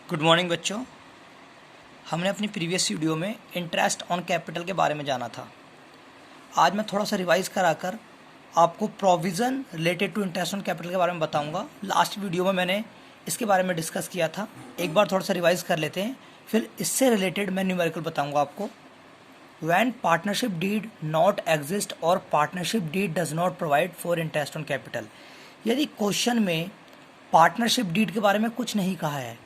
Good morning बच्चों। हमने अपनी प्रीवियस वीडियो में इंटरेस्ट ऑन कैपिटल के बारे में जाना था। आज मैं थोड़ा सा रिवाइज कराकर आपको provision related to interest on capital के बारे में बताऊंगा। लास्ट वीडियो में मैंने इसके बारे में डिस्कस किया था। एक बार थोड़ा सा रिवाइज कर लेते हैं, फिर इससे रिलेटेड मैं न्यूमेरिकल बताऊँगा आपको। When partnership deed not exist और partnership deed does not provide for interest on capital. यदि क्वेश्चन में पार्टनरशिप डीड के बारे में कुछ नहीं कहा है,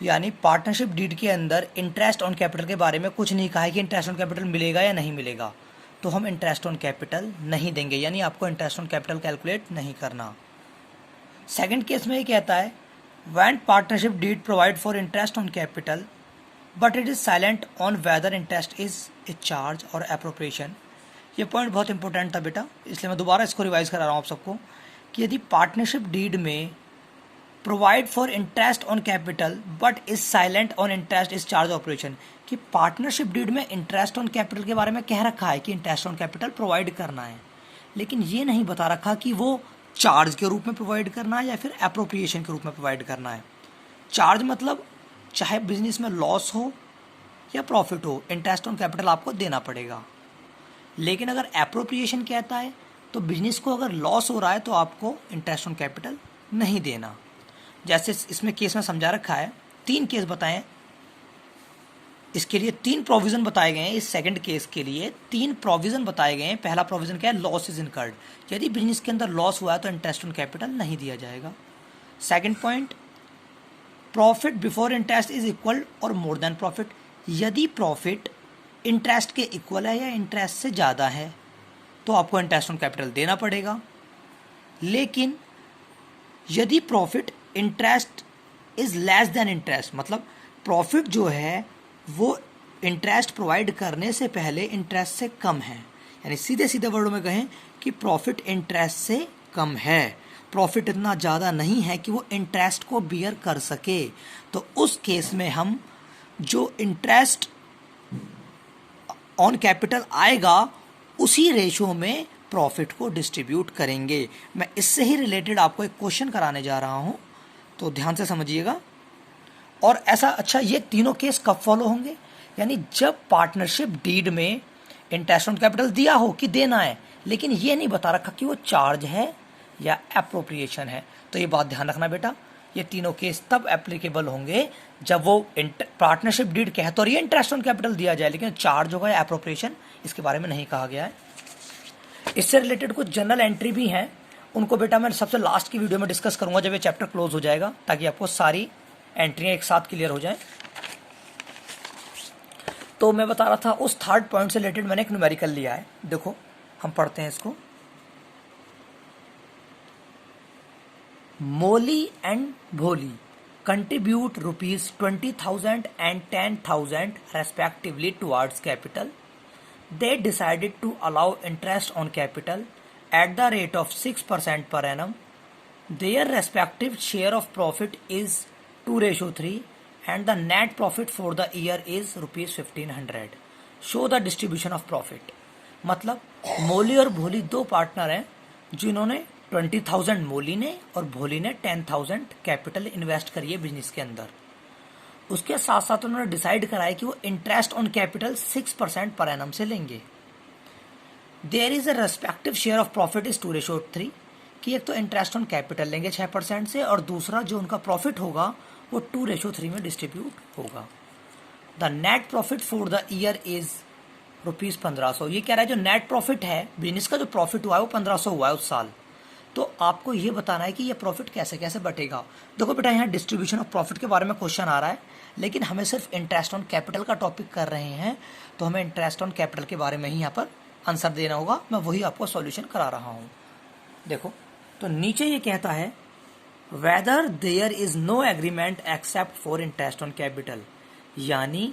यानी पार्टनरशिप डीड के अंदर इंटरेस्ट ऑन कैपिटल के बारे में कुछ नहीं कहा है कि इंटरेस्ट ऑन कैपिटल मिलेगा या नहीं मिलेगा, तो हम इंटरेस्ट ऑन कैपिटल नहीं देंगे, यानी आपको इंटरेस्ट ऑन कैपिटल कैलकुलेट नहीं करना। सेकंड केस में ये कहता है when partnership deed provide for interest on capital but it is silent on whether interest is a charge और एप्रोप्रिएशन। ये पॉइंट बहुत इंपॉर्टेंट था बेटा, इसलिए मैं दोबारा इसको रिवाइज करा रहा हूँ आप सबको कि यदि पार्टनरशिप डीड में provide for interest on capital but is silent on interest is charge operation, कि पार्टनरशिप डीड में इंटरेस्ट ऑन कैपिटल के बारे में कह रखा है कि इंटरेस्ट ऑन कैपिटल प्रोवाइड करना है, लेकिन ये नहीं बता रखा कि वो चार्ज के रूप में प्रोवाइड करना है या फिर एप्रोप्रिएशन के रूप में प्रोवाइड करना है। चार्ज मतलब चाहे बिजनेस में लॉस हो या प्रॉफिट हो, इंटरेस्ट ऑन कैपिटल आपको देना पड़ेगा। लेकिन अगर एप्रोप्रिएशन कहता है तो बिजनेस को अगर लॉस हो रहा है तो आपको इंटरेस्ट ऑन कैपिटल नहीं देना। जैसे इसमें केस में समझा रखा है, 3 केस बताएं, इसके लिए 3 प्रोविजन बताए गए हैं। इस सेकंड केस के लिए 3 प्रोविजन बताए गए हैं। पहला प्रोविजन क्या है? Loss is incurred. यदि बिजनेस के अंदर लॉस हुआ है तो इंटरेस्ट ऑन कैपिटल नहीं दिया जाएगा। Second point, profit before interest is equal और मोर देन प्रॉफिट। यदि प्रॉफिट इंटरेस्ट के इक्वल है या इंटरेस्ट से ज़्यादा है तो आपको इंटरेस्ट ऑन कैपिटल देना पड़ेगा। लेकिन यदि profit interest is less than interest, मतलब प्रॉफिट जो है वो इंटरेस्ट प्रोवाइड करने से पहले इंटरेस्ट से कम है, यानी सीधे सीधे वर्डों में कहें कि प्रॉफिट इंटरेस्ट से कम है, प्रॉफिट इतना ज़्यादा नहीं है कि वो इंटरेस्ट को बियर कर सके, तो उस केस में हम जो इंटरेस्ट ऑन कैपिटल आएगा उसी रेशो में प्रॉफिट को डिस्ट्रीब्यूट करेंगे। मैं इससे ही रिलेटेड आपको एक क्वेश्चन कराने जा रहा हूं, तो ध्यान से समझिएगा। और ऐसा, अच्छा, ये तीनों केस कब फॉलो होंगे? यानी जब पार्टनरशिप डीड में इंटरेस्ट ऑन कैपिटल दिया हो कि देना है, लेकिन ये नहीं बता रखा कि वो चार्ज है या एप्रोप्रिएशन है। तो ये बात ध्यान रखना बेटा, ये तीनों केस तब एप्लीकेबल होंगे जब वो पार्टनरशिप डीड कह तो रही है इंटरेस्ट ऑन कैपिटल दिया जाए, लेकिन चार्ज होगा या एप्रोप्रिएशन इसके बारे में नहीं कहा गया है। इससे रिलेटेड कुछ जनरल एंट्री भी हैं, उनको बेटा मैं सबसे लास्ट की वीडियो में डिस्कस करूंगा जब ये चैप्टर क्लोज हो जाएगा, ताकि आपको सारी एंट्रियां एक साथ क्लियर हो जाएं। तो मैं बता रहा था उस थर्ड पॉइंट से रिलेटेड मैंने एक न्यूमेरिकल लिया है। देखो हम पढ़ते हैं इसको। मोली एंड भोली contribute ₹20,000 and $10,000 respectively towards capital. They decided to allow interest on capital at the rate of 6% per annum. Their respective share of profit is 2:3 and the net profit for the year is ₹1,500. Show the distribution of profit. मतलब मोली और भोली 2 partner हैं जिन्होंने 20,000 मोली ने और भोली ने 10,000 capital invest करी है बिजनेस के अंदर। उसके साथ साथ उन्होंने डिसाइड करा है कि वो इंटरेस्ट ऑन कैपिटल 6% पर एनम से लेंगे। There is a respective share of profit is 2:3, कि एक तो इंटरेस्ट ऑन कैपिटल लेंगे 6% से और दूसरा जो उनका प्रॉफिट होगा वो 2:3 में डिस्ट्रीब्यूट होगा। The net profit for the year is ₹1500। ये कह रहा है जो नेट प्रॉफिट है, बिजनेस का जो प्रॉफिट हुआ है वो 1500 हुआ है उस साल। तो आपको ये बताना है कि ये प्रॉफिट कैसे कैसे बटेगा। देखो बेटा, यहाँ डिस्ट्रीब्यूशन ऑफ प्रॉफिट के बारे में क्वेश्चन आ रहा है, लेकिन हमें सिर्फ इंटरेस्ट ऑन कैपिटल का टॉपिक कर रहे हैं, तो हमें इंटरेस्ट ऑन कैपिटल के बारे में ही यहाँ पर आंसर देना होगा। मैं वही आपको सॉल्यूशन करा रहा हूँ। देखो तो नीचे ये कहता है whether there is no agreement except for interest on capital, यानी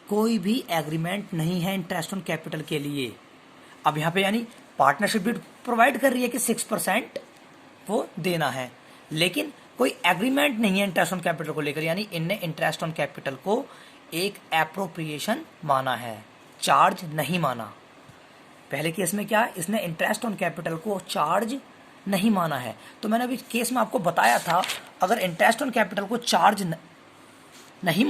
कोई भी एग्रीमेंट नहीं है इंटरेस्ट ऑन कैपिटल के लिए। अब यहाँ पे यानी पार्टनरशिप भी प्रोवाइड कर रही है कि 6% वो देना है, लेकिन कोई एग्रीमेंट नहीं है इंटरेस्ट ऑन कैपिटल को लेकर, यानी इनने इंटरेस्ट ऑन कैपिटल को एक एप्रोप्रिएशन माना है, चार्ज नहीं माना। पहले केस में क्या, इसने इंटरेस्ट ऑन कैपिटल को चार्ज नहीं माना है। तो मैंने अभी केस में आपको बताया था, अगर इंटरेस्ट ऑन कैपिटल को नहीं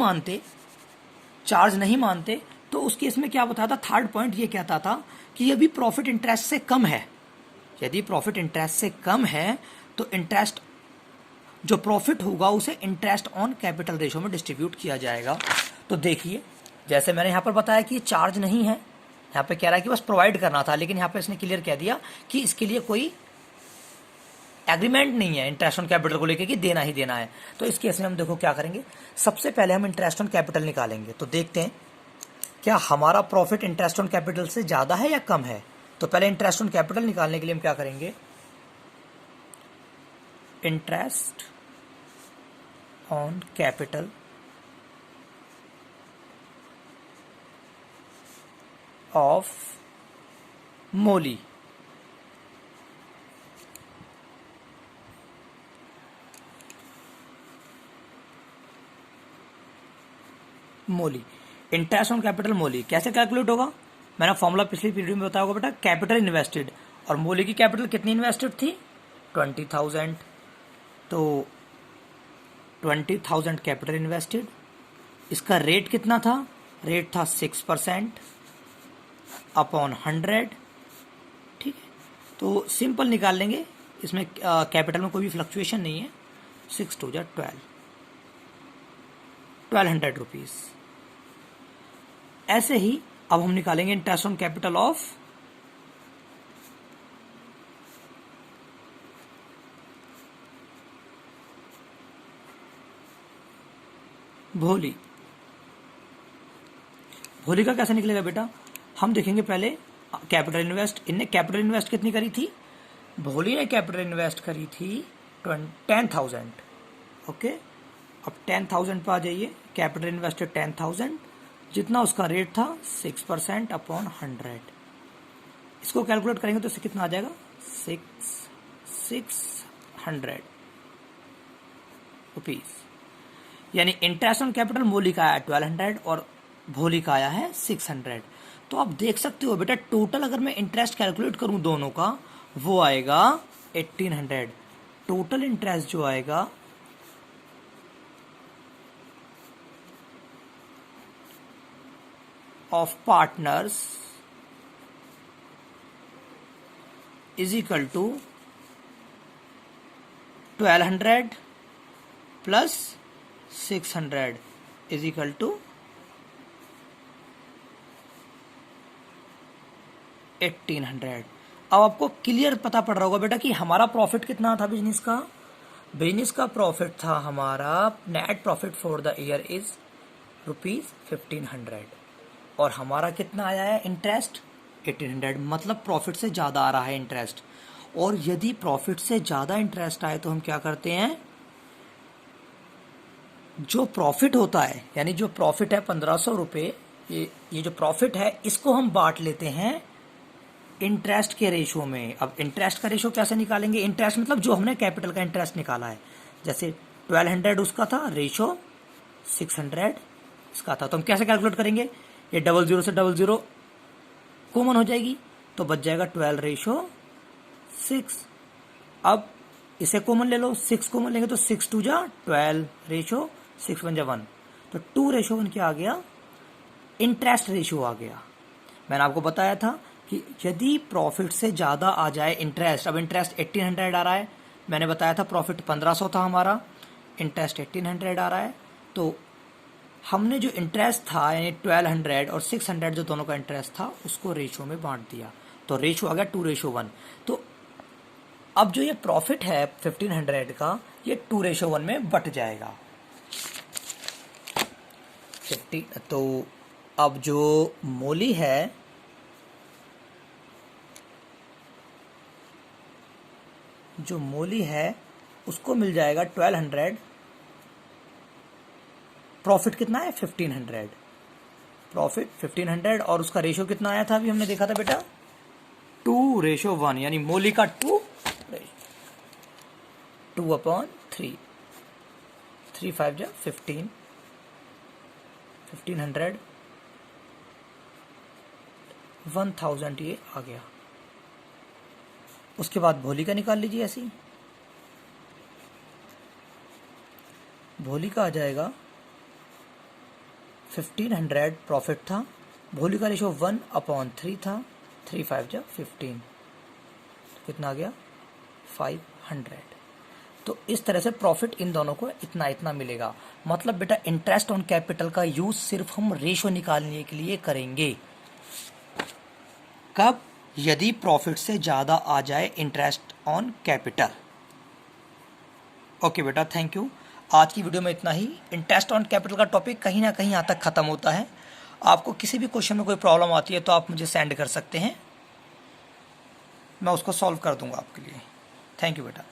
मानते तो उस केस में क्या बताया था, थर्ड पॉइंट ये कहता था कि यदि प्रॉफिट इंटरेस्ट से कम है, तो इंटरेस्ट जो प्रॉफिट होगा उसे इंटरेस्ट ऑन कैपिटल रेशो में डिस्ट्रीब्यूट किया जाएगा। तो देखिए, जैसे मैंने यहाँ पर बताया कि चार्ज नहीं है, यहाँ पे कह रहा है कि बस प्रोवाइड करना था, लेकिन यहाँ पे इसने क्लियर कह दिया कि इसके लिए कोई एग्रीमेंट नहीं है इंटरेस्ट ऑन कैपिटल को लेकर कि देना ही देना है। तो इस केस में हम देखो क्या करेंगे, सबसे पहले हम इंटरेस्ट ऑन कैपिटल निकालेंगे। तो देखते हैं क्या हमारा प्रॉफिट इंटरेस्ट ऑन कैपिटल से ज़्यादा है या कम है। तो पहले इंटरेस्ट ऑन कैपिटल निकालने के लिए हम क्या करेंगे, interest on capital of Molly interest on capital Molly कैसे कैलकुलेट होगा, मैंने फॉर्मूला पिछली पीरियड में बताया होगा बेटा, कैपिटल इन्वेस्टेड, और मोली की कैपिटल कितनी इन्वेस्टेड थी, 20,000। तो 20,000 कैपिटल इन्वेस्टेड, इसका रेट कितना था, रेट था 6% अपॉन 100। ठीक है, तो सिंपल निकाल लेंगे, इसमें कैपिटल में कोई भी फ्लक्चुएशन नहीं है। 6 2 1200 रुपीज। ऐसे ही अब हम निकालेंगे इंटरेस्ट ऑन कैपिटल ऑफ भोली का कैसे निकलेगा बेटा, हम देखेंगे पहले कैपिटल इन्वेस्ट, इनने कैपिटल इन्वेस्ट कितनी करी थी, भोली ने कैपिटल इन्वेस्ट करी थी 10,000। ओके, अब 10,000 पर आ जाइए, कैपिटल इन्वेस्टेड 10,000, जितना उसका रेट था 6% अपॉन 100। इसको कैलकुलेट करेंगे तो इससे कितना आ जाएगा, 600 रुपीज। यानी इंटरेस्ट ऑन कैपिटल मोली का आया 1200 और भोली का आया है 600। तो आप देख सकते हो बेटा, टोटल अगर मैं इंटरेस्ट कैलकुलेट करूं दोनों का, वो आएगा 1800। टोटल इंटरेस्ट जो आएगा of partners is equal to 1200 plus 600 is equal to 1800। अब आपको क्लियर पता पड़ रहा होगा बेटा कि हमारा प्रॉफिट कितना था बिजनेस का प्रॉफिट था हमारा, net profit for the year is ₹1500, और हमारा कितना आया है इंटरेस्ट 1800, मतलब प्रॉफिट से ज्यादा आ रहा है इंटरेस्ट। और यदि प्रॉफिट से ज्यादा इंटरेस्ट आए तो हम क्या करते हैं, जो प्रॉफिट होता है, यानी जो प्रॉफिट है 1500 रुपये, ये जो प्रॉफिट है इसको हम बांट लेते हैं इंटरेस्ट के रेशो में। अब इंटरेस्ट का रेशो कैसे निकालेंगे, इंटरेस्ट मतलब जो हमने कैपिटल का इंटरेस्ट निकाला है, जैसे 1200 उसका था, रेशो 600 इसका था। तो हम कैसे कैलकुलेट करेंगे, ये 00 से 00 कॉमन हो जाएगी, तो बच जाएगा 12/6। अब इसे कॉमन ले लो, 6 कॉमन लेंगे तो 6 2 12, रेशो 6 1 1, तो 2:1 क्या आ गया, इंटरेस्ट रेशो आ गया। मैंने आपको बताया था कि यदि प्रॉफिट से ज्यादा आ जाए इंटरेस्ट, अब इंटरेस्ट 1800 आ रहा है, मैंने बताया था प्रॉफिट 1500 था हमारा, इंटरेस्ट 1800 आ रहा है, तो हमने जो इंटरेस्ट था यानी 1200 और 600 जो दोनों का इंटरेस्ट था उसको रेशो में बांट दिया, तो रेशो आ गया 2:1। तो अब जो ये प्रॉफिट है 1500 का, ये 2:1 में बट जाएगा 50। तो अब जो मोली है उसको मिल जाएगा 1200, प्रॉफिट कितना है 1500, प्रॉफिट 1500, और उसका रेशो कितना आया था अभी हमने देखा था बेटा 2:1, यानी मोली का 2/3, 3 5 15, 1500 1000 ये आ गया। उसके बाद भोली का निकाल लीजिए ऐसी, भोली का आ जाएगा 1500 प्रॉफिट था, भोली का रेशो 1/3 था, 3 5 जा 15, कितना आ गया 500। तो इस तरह से प्रॉफिट इन दोनों को इतना इतना मिलेगा। मतलब बेटा इंटरेस्ट ऑन कैपिटल का यूज सिर्फ हम रेशो निकालने के लिए करेंगे। कब? यदि प्रॉफिट से ज़्यादा आ जाए इंटरेस्ट ऑन कैपिटल। ओके बेटा, थैंक यू। आज की वीडियो में इतना ही। इंटरेस्ट ऑन कैपिटल का टॉपिक कहीं ना कहीं यहाँ तक ख़त्म होता है। आपको किसी भी क्वेश्चन में कोई प्रॉब्लम आती है तो आप मुझे सेंड कर सकते हैं, मैं उसको सॉल्व कर दूंगा आपके लिए। थैंक यू बेटा।